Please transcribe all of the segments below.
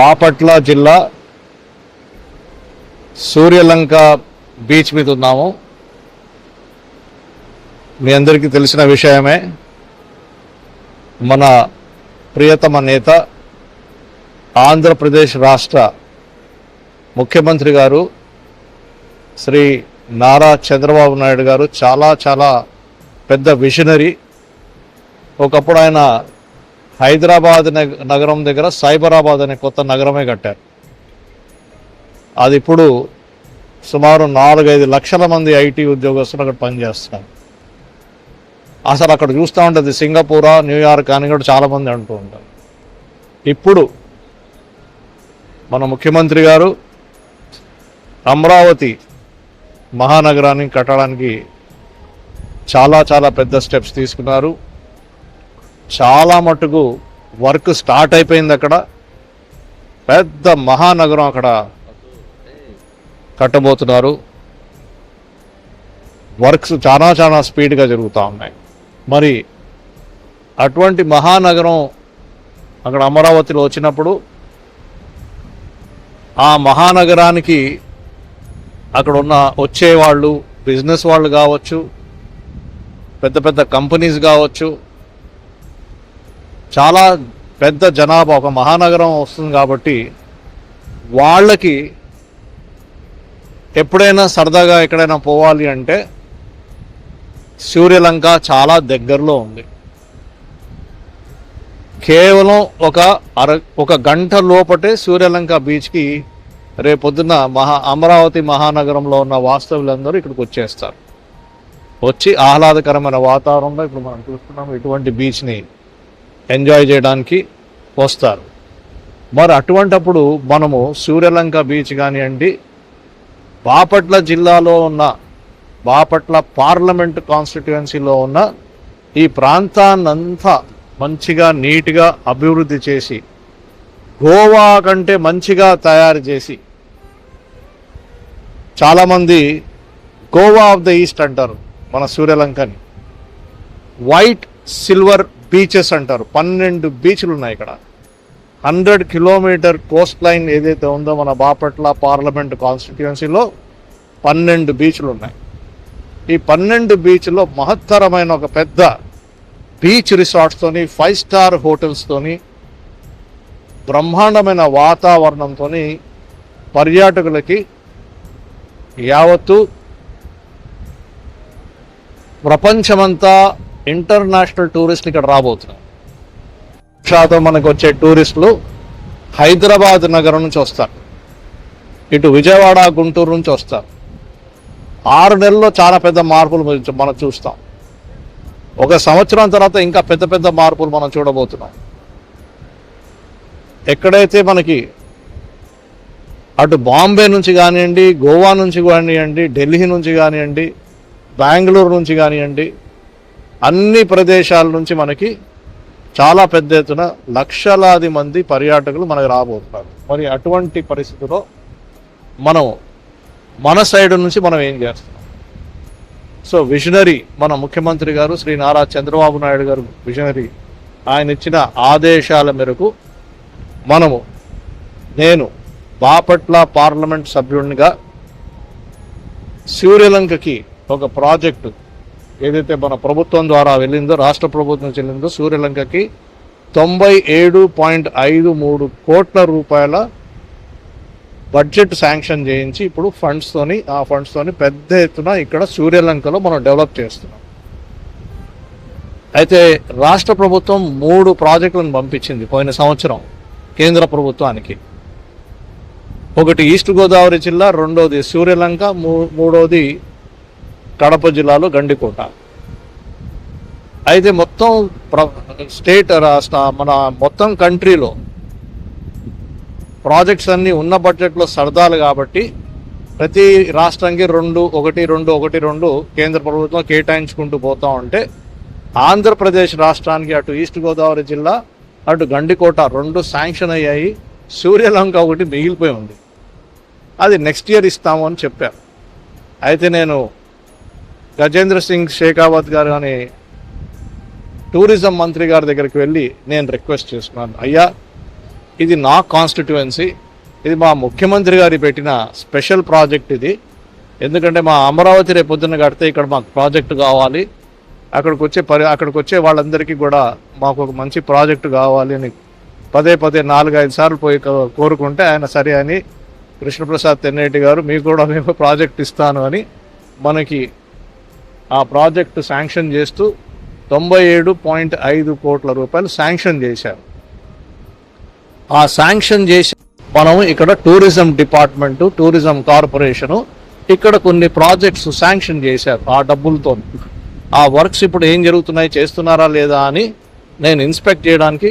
బాపట్ల జిల్లా సూర్యలంక బీచ్ మీద ఉన్నాము. మీ అందరికీ తెలిసిన విషయమే. మన ప్రియతమ నేత ఆంధ్రప్రదేశ్ రాష్ట్ర ముఖ్యమంత్రి గారు శ్రీ నారా చంద్రబాబు నాయుడు గారు చాలా పెద్ద విజనరీ. ఒకప్పుడు ఆయన హైదరాబాద్ నగరం దగ్గర సైబరాబాద్ అనే కొత్త నగరమే కట్టారు. అది ఇప్పుడు సుమారు 4-5 లక్షల మంది ఐటీ ఉద్యోగస్తులు అక్కడ పనిచేస్తున్నారు. అసలు అక్కడ చూస్తూ ఉంటుంది సింగపూరా, న్యూయార్క్ అని కూడా చాలామంది అంటూ ఉంటారు. ఇప్పుడు మన ముఖ్యమంత్రి గారు అమరావతి మహానగరాన్ని కట్టడానికి చాలా పెద్ద స్టెప్స్ తీసుకున్నారు. చాలా మటుకు వర్క్ స్టార్ట్ అయిపోయింది. అక్కడ పెద్ద మహానగరం అక్కడ కట్టబోతున్నారు. వర్క్స్ చాలా స్పీడ్గా జరుగుతూ ఉన్నాయి. మరి అటువంటి మహానగరం అక్కడ అమరావతిలో వచ్చినప్పుడు ఆ మహానగరానికి అక్కడ ఉన్న వచ్చేవాళ్ళు, బిజినెస్ వాళ్ళు కావచ్చు, పెద్ద కంపెనీస్ కావచ్చు, చాలా పెద్ద జనాభా ఒక మహానగరం వస్తుంది. కాబట్టి వాళ్ళకి ఎప్పుడైనా సరదాగా ఎక్కడైనా పోవాలి అంటే సూర్యలంక చాలా దగ్గరలో ఉంది. కేవలం ఒక గంట లోపటే సూర్యలంక బీచ్కి రేపొద్దున అమరావతి మహానగరంలో ఉన్న వాస్తవులందరూ ఇక్కడికి వచ్చేస్తారు. వచ్చి ఆహ్లాదకరమైన వాతావరణంలో ఇప్పుడు మనం చూస్తున్నాం ఇటువంటి బీచ్ని ఎంజాయ్ చేయడానికి వస్తారు. మరి అటువంటప్పుడు మనము సూర్యలంక బీచ్ కానివ్వండి, బాపట్ల జిల్లాలో ఉన్న బాపట్ల పార్లమెంట్ కాన్స్టిట్యుయెన్సీలో ఉన్న ఈ ప్రాంతాన్నంతా మంచిగా నీట్గా అభివృద్ధి చేసి గోవా కంటే మంచిగా తయారు చేసి, చాలామంది గోవా ఆఫ్ ద ఈస్ట్ అంటారు మన సూర్యలంకని. వైట్ సిల్వర్ బీచెస్ అంటారు. 12 బీచ్లు ఉన్నాయి ఇక్కడ. 100 కిలోమీటర్ కోస్ట్ లైన్ ఏదైతే ఉందో మన బాపట్ల పార్లమెంట్ కాన్స్టిట్యుయెన్సీలో 12 బీచ్లు ఉన్నాయి. ఈ 12 బీచ్లో మహత్తరమైన ఒక పెద్ద బీచ్ రిసార్ట్స్తోని, 5 స్టార్ హోటల్స్తోని, బ్రహ్మాండమైన వాతావరణంతో పర్యాటకులకి యావత్తు ప్రపంచమంతా ఇంటర్నేషనల్ టూరిస్టులు ఇక్కడ రాబోతున్నారు. శాతం మనకు వచ్చే టూరిస్టులు హైదరాబాద్ నగరం నుంచి వస్తారు, ఇటు విజయవాడ, గుంటూరు నుంచి వస్తారు. 6 నెలల్లో చాలా పెద్ద మార్పులు మనం చూస్తాం. 1 సంవత్సరం తర్వాత ఇంకా పెద్ద మార్పులు మనం చూడబోతున్నాం. ఎక్కడైతే మనకి అటు బాంబే నుంచి కానివ్వండి, గోవా నుంచి కానివ్వండి, ఢిల్లీ నుంచి కానివ్వండి, బెంగళూరు నుంచి కానివ్వండి, అన్ని ప్రదేశాల నుంచి మనకి చాలా పెద్ద ఎత్తున లక్షలాది మంది పర్యాటకులు మనకు రాబోతున్నారు. మరి అటువంటి పరిస్థితుల్లో మన సైడ్ నుంచి మనం ఏం చేస్తున్నాం? సో విజనరీ మన ముఖ్యమంత్రి గారు శ్రీ నారా చంద్రబాబు నాయుడు గారు విజనరీ. ఆయన ఇచ్చిన ఆదేశాల మేరకు నేను బాపట్ల పార్లమెంట్ సభ్యునిగా సూర్యలంకకి ఒక ప్రాజెక్టు ఏదైతే మన ప్రభుత్వం ద్వారా వెళ్ళిందో, రాష్ట్ర ప్రభుత్వం చెల్లిందో, సూర్యలంకకి 97.53 కోట్ల రూపాయల బడ్జెట్ శాంక్షన్ చేయించి ఇప్పుడు ఆ ఫండ్స్తోని పెద్ద ఎత్తున ఇక్కడ సూర్యలంకలో మనం డెవలప్ చేస్తున్నాం. అయితే రాష్ట్ర ప్రభుత్వం 3 ప్రాజెక్టులను పంపించింది పోయిన సంవత్సరం కేంద్ర ప్రభుత్వానికి. ఒకటి ఈస్ట్ గోదావరి జిల్లా, రెండోది సూర్యలంక, మూడోది కడప జిల్లాలో గండికోట. అయితే మొత్తం మన మొత్తం కంట్రీలో ప్రాజెక్ట్స్ అన్నీ ఉన్న బడ్జెట్లో సర్దాలు కాబట్టి ప్రతి రాష్ట్రానికి 2 కేంద్ర ప్రభుత్వం కేటాయించుకుంటూ పోతూ ఉంటే ఆంధ్రప్రదేశ్ రాష్ట్రానికి అటు ఈస్ట్ గోదావరి జిల్లా, అటు గండికోట 2 శాంక్షన్ అయ్యాయి. సూర్యలంక 1 మిగిలిపోయి ఉంది. అది నెక్స్ట్ ఇయర్ ఇస్తాము అని చెప్పారు. అయితే నేను గజేంద్ర సింగ్ షేకావత్ గారు అని టూరిజం మంత్రి గారి దగ్గరికి వెళ్ళి నేను రిక్వెస్ట్ చేసుకున్నాను, అయ్యా ఇది నా కాన్స్టిట్యుయెన్సీ, ఇది మా ముఖ్యమంత్రి గారి పెట్టిన స్పెషల్ ప్రాజెక్ట్ ఇది. ఎందుకంటే మా అమరావతి రేపు పొద్దున్న కడితే ఇక్కడ మాకు ప్రాజెక్టు కావాలి, అక్కడికి వచ్చే వాళ్ళందరికీ కూడా మాకు ఒక మంచి ప్రాజెక్టు కావాలి అని పదే 4-5 సార్లు పోయి కోరుకుంటే ఆయన సరే అని కృష్ణప్రసాద్ తెన్నేటి గారు మీకు కూడా మేము ప్రాజెక్ట్ ఇస్తాను అని మనకి ఆ ప్రాజెక్టు శాంక్షన్ చేస్తూ 97.5 కోట్ల రూపాయలు శాంక్షన్ చేశారు. ఆ శాంక్షన్ చేసి మనం ఇక్కడ టూరిజం డిపార్ట్మెంటు, టూరిజం కార్పొరేషను ఇక్కడ కొన్ని ప్రాజెక్ట్స్ శాంక్షన్ చేశారు ఆ డబ్బులతో. ఆ వర్క్స్ ఇప్పుడు ఏం జరుగుతున్నాయి, చేస్తున్నారా లేదా అని నేను ఇన్స్పెక్ట్ చేయడానికి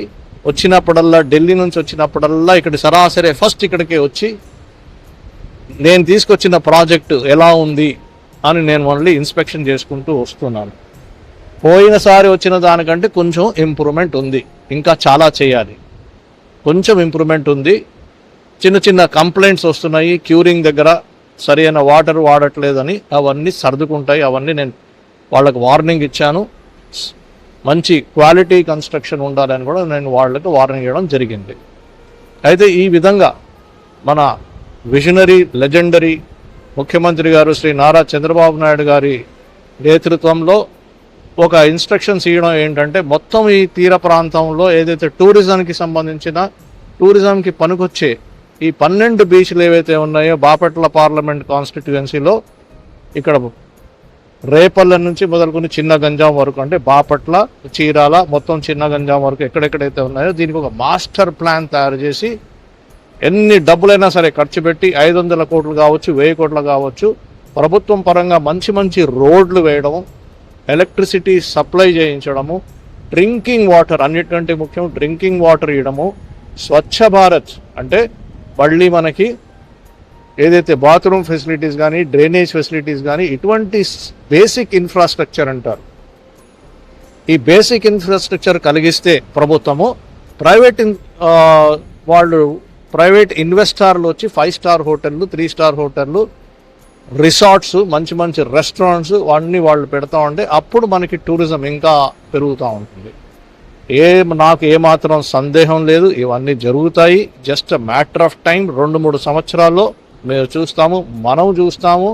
వచ్చినప్పుడల్లా, ఢిల్లీ నుంచి వచ్చినప్పుడల్లా ఇక్కడ సరాసరి ఫస్ట్ ఇక్కడికి వచ్చి నేను తీసుకొచ్చిన ప్రాజెక్టు ఎలా ఉంది అని నేను మళ్ళీ ఇన్స్పెక్షన్ చేసుకుంటూ వస్తున్నాను. పోయినసారి వచ్చిన దానికంటే కొంచెం ఇంప్రూవ్మెంట్ ఉంది, ఇంకా చాలా చేయాలి, కొంచెం ఇంప్రూవ్మెంట్ ఉంది. చిన్న కంప్లైంట్స్ వస్తున్నాయి, క్యూరింగ్ దగ్గర సరైన వాటర్ వాడట్లేదని, అవన్నీ సర్దుకుంటాయి. అవన్నీ నేను వాళ్ళకి వార్నింగ్ ఇచ్చాను. మంచి క్వాలిటీ కన్స్ట్రక్షన్ ఉండాలని కూడా నేను వాళ్ళకి వార్నింగ్ ఇవ్వడం జరిగింది. అయితే ఈ విధంగా మన విజనరీ లెజెండరీ ముఖ్యమంత్రి గారు శ్రీ నారా చంద్రబాబు నాయుడు గారి నేతృత్వంలో ఒక ఇన్స్ట్రక్షన్స్ ఇవ్వడం ఏంటంటే, మొత్తం ఈ తీర ప్రాంతంలో ఏదైతే టూరిజంకి సంబంధించిన, టూరిజంకి పనికొచ్చే ఈ 12 బీచ్లు ఏవైతే ఉన్నాయో బాపట్ల పార్లమెంట్ కాన్స్టిట్యుయెన్సీలో, ఇక్కడ రేపల్ల నుంచి మొదలుకొని చిన్న గంజాం వరకు, అంటే బాపట్ల, చీరాల, మొత్తం చిన్న గంజాం వరకు ఎక్కడెక్కడైతే ఉన్నాయో దీనికి ఒక మాస్టర్ ప్లాన్ తయారు చేసి ఎన్ని డబ్బులైనా సరే ఖర్చు పెట్టి 500 కోట్లు కావచ్చు, 1000 కోట్లు కావచ్చు, ప్రభుత్వం పరంగా మంచి రోడ్లు వేయడము, ఎలక్ట్రిసిటీ సప్లై చేయించడము, డ్రింకింగ్ వాటర్, అన్నిటికంటే ముఖ్యం డ్రింకింగ్ వాటర్ ఇవ్వడము, స్వచ్ఛ భారత్ అంటే మళ్ళీ మనకి ఏదైతే బాత్రూమ్ ఫెసిలిటీస్ కానీ, డ్రైనేజ్ ఫెసిలిటీస్ కానీ, ఇటువంటి బేసిక్ ఇన్ఫ్రాస్ట్రక్చర్ అంటారు. ఈ బేసిక్ ఇన్ఫ్రాస్ట్రక్చర్ కలిగిస్తే ప్రభుత్వము ప్రైవేట్ ఇన్వెస్టర్లు వచ్చి 5 స్టార్ హోటళ్ళు, 3 స్టార్ హోటళ్ళు, రిసార్ట్స్, మంచి రెస్టారెంట్స్ అన్నీ వాళ్ళు పెడతా ఉంటే అప్పుడు మనకి టూరిజం ఇంకా పెరుగుతూ ఉంటుంది. నాకు ఏమాత్రం సందేహం లేదు, ఇవన్నీ జరుగుతాయి. జస్ట్ మ్యాటర్ ఆఫ్ టైం, 2-3 సంవత్సరాల్లో మేము మనం చూస్తాము.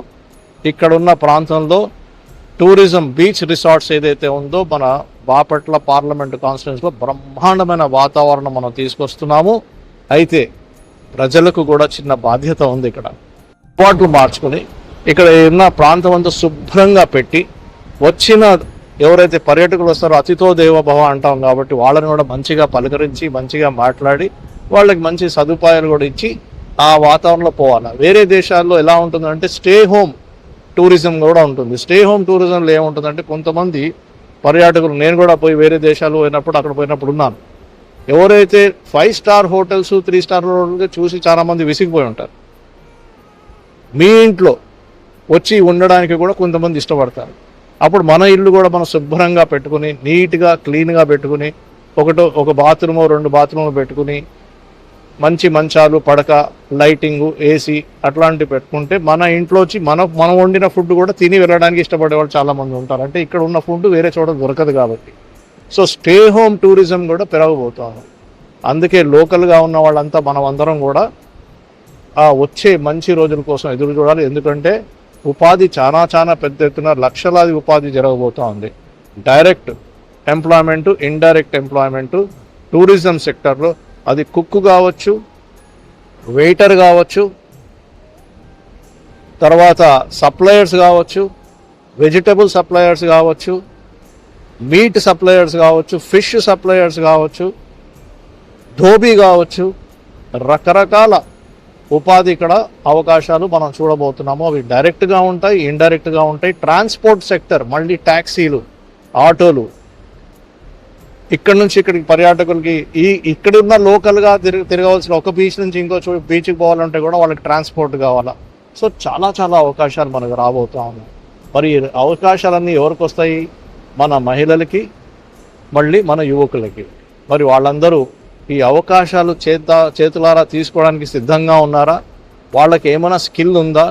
ఇక్కడున్న ప్రాంతంలో టూరిజం బీచ్ రిసార్ట్స్ ఏదైతే ఉందో మన బాపట్ల పార్లమెంటు కాన్స్టిట్యుయెన్సీలో బ్రహ్మాండమైన వాతావరణం మనం తీసుకొస్తున్నాము. అయితే ప్రజలకు కూడా చిన్న బాధ్యత ఉంది. ఇక్కడ అలవాట్లు మార్చుకుని ఇక్కడ ఉన్న ప్రాంతం అంతా శుభ్రంగా పెట్టి, వచ్చిన ఎవరైతే పర్యాటకులు వస్తారో అతిథో దేవ భవ అంటాం కాబట్టి వాళ్ళని కూడా మంచిగా పలకరించి, మంచిగా మాట్లాడి, వాళ్ళకి మంచి సదుపాయాలు కూడా ఇచ్చి ఆ వాతావరణంలో పోవాలి. వేరే దేశాల్లో ఎలా ఉంటుందంటే స్టే హోమ్ టూరిజం కూడా ఉంటుంది. స్టే హోమ్ టూరిజంలో ఏముంటుందంటే కొంతమంది పర్యాటకులు, నేను కూడా పోయి వేరే దేశాలు పోయినప్పుడు, అక్కడ పోయినప్పుడు ఉన్నాను, ఎవరైతే 5 స్టార్ హోటల్స్, 3 స్టార్ హోటల్స్ చూసి చాలామంది విసిగిపోయి ఉంటారు. మీ ఇంట్లో వచ్చి ఉండడానికి కూడా కొంతమంది ఇష్టపడతారు. అప్పుడు మన ఇల్లు కూడా మనం శుభ్రంగా పెట్టుకుని, నీట్గా క్లీన్గా పెట్టుకుని, ఒక బాత్రూము 2 బాత్రూములు పెట్టుకుని, మంచి మంచాలు, పడక, లైటింగు, ఏసీ అట్లాంటివి పెట్టుకుంటే మన ఇంట్లో వచ్చి మనం వండిన ఫుడ్ కూడా తిని వెళ్ళడానికి ఇష్టపడే వాళ్ళు చాలామంది ఉంటారు. అంటే ఇక్కడ ఉన్న ఫుడ్ వేరే చోట దొరకదు కాబట్టి. సో స్టే హోమ్ టూరిజం కూడా పెరగబోతాము. అందుకే లోకల్గా ఉన్న వాళ్ళంతా మనం అందరం కూడా ఆ వచ్చే మంచి రోజుల కోసం ఎదురు చూడాలి. ఎందుకంటే ఉపాధి చాలా పెద్ద ఎత్తున లక్షలాది ఉపాధి జరగబోతూ ఉంది. Direct employment, indirect employment tourism సెక్టర్లో, అది కుక్ కావచ్చు, వెయిటర్ కావచ్చు, తర్వాత సప్లయర్స్ కావచ్చు, వెజిటబుల్ సప్లయర్స్ కావచ్చు, మీట్ సప్లయర్స్ కావచ్చు, ఫిష్ సప్లయర్స్ కావచ్చు, ధోబీ కావచ్చు, రకరకాల ఉపాధి ఇక్కడ అవకాశాలు మనం చూడబోతున్నాము. అవి డైరెక్ట్గా ఉంటాయి, ఇండైరెక్ట్గా ఉంటాయి. ట్రాన్స్పోర్ట్ సెక్టర్, మళ్ళీ ట్యాక్సీలు, ఆటోలు, ఇక్కడ నుంచి ఇక్కడికి పర్యాటకులకి ఇక్కడున్న లోకల్గా తిరగవలసిన ఒక బీచ్ నుంచి ఇంకో బీచ్కి పోవాలంటే కూడా వాళ్ళకి ట్రాన్స్పోర్ట్ కావాలా. సో చాలా అవకాశాలు మనకు రాబోతా ఉన్నాయి. మరి అవకాశాలన్నీ ఎవరికి వస్తాయి? మన మహిళలకి, మళ్ళీ మన యువకులకి. మరి వాళ్ళందరూ ఈ అవకాశాలు చేతులారా తీసుకోవడానికి సిద్ధంగా ఉన్నారా? వాళ్ళకి ఏమైనా స్కిల్ ఉందా?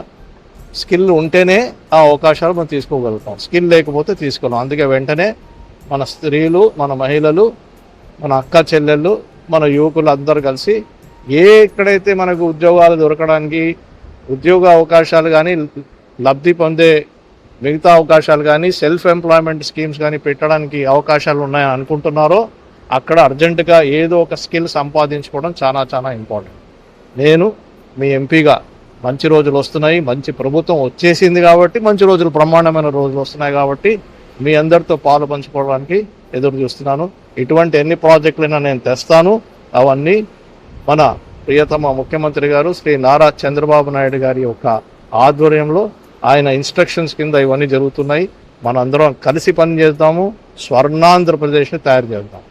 స్కిల్ ఉంటేనే ఆ అవకాశాలు మనం తీసుకోగలుగుతాం, స్కిల్ లేకపోతే తీసుకోలేం. అందుకే వెంటనే మన స్త్రీలు, మన మహిళలు, మన అక్క చెల్లెళ్ళు, మన యువకులు అందరూ కలిసి ఎక్కడైతే మనకు ఉద్యోగాలు దొరకడానికి ఉద్యోగ అవకాశాలు కానీ లబ్ధి పొందే మిగతా అవకాశాలు కానీ సెల్ఫ్ ఎంప్లాయ్మెంట్ స్కీమ్స్ కానీ పెట్టడానికి అవకాశాలు ఉన్నాయని అనుకుంటున్నారో అక్కడ అర్జెంటుగా ఏదో ఒక స్కిల్ సంపాదించుకోవడం చాలా చాలా ఇంపార్టెంట్. నేను మీ ఎంపీగా మంచి రోజులు వస్తున్నాయి, మంచి ప్రభుత్వం వచ్చేసింది కాబట్టి మంచి రోజులు, బ్రహ్మాండమైన రోజులు వస్తున్నాయి కాబట్టి మీ అందరితో పాలు పంచుకోవడానికి ఎదురు చూస్తున్నాను. ఇటువంటి ఎన్ని ప్రాజెక్టులైనా నేను తెస్తాను. అవన్నీ మన ప్రియతమ ముఖ్యమంత్రి గారు శ్రీ నారా చంద్రబాబు నాయుడు గారి యొక్క ఆధ్వర్యంలో ఆయన ఇన్స్ట్రక్షన్స్ కింద ఇవన్నీ జరుగుతున్నాయి. మనందరం కలిసి పని చేద్దాము, స్వర్ణాంధ్రప్రదేశ్ని తయారు చేద్దాం.